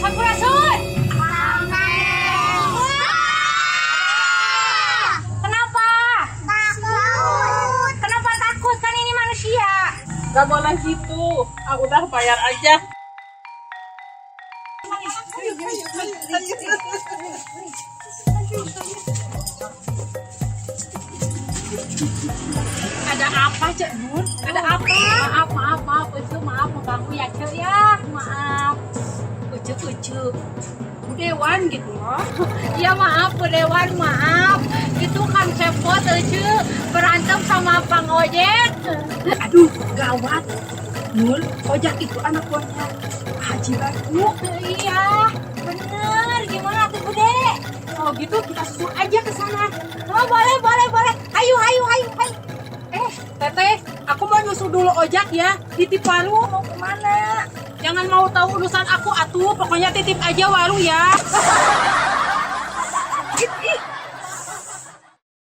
Sampurasun. Kenapa? Takut. Kenapa takut? Kan ini manusia. Gak boleh gitu. Ah, udah bayar aja. Ada apa, Cek Nur? Ada apa? Maaf, Ucu, maaf mengganggu ya, Cek ya. Maaf. Ucu. Bu Dewan gitu loh. Iya maaf, Bu Dewan, maaf. Itu kan cepot, Ucu, berantem sama Bang Ojek. Aduh, gawat. Nur, Ojak itu anak buahnya Haji Bayu. Iya, bener. Gimana tuh, Bude? Kalau gitu kita susul aja ke sana. Oh, boleh. Ayo. Teteh, aku mau nyusul dulu Ojak ya. Titip Walu. Mau kemana? Jangan mau tahu urusan aku atuh. Pokoknya titip aja Walu ya.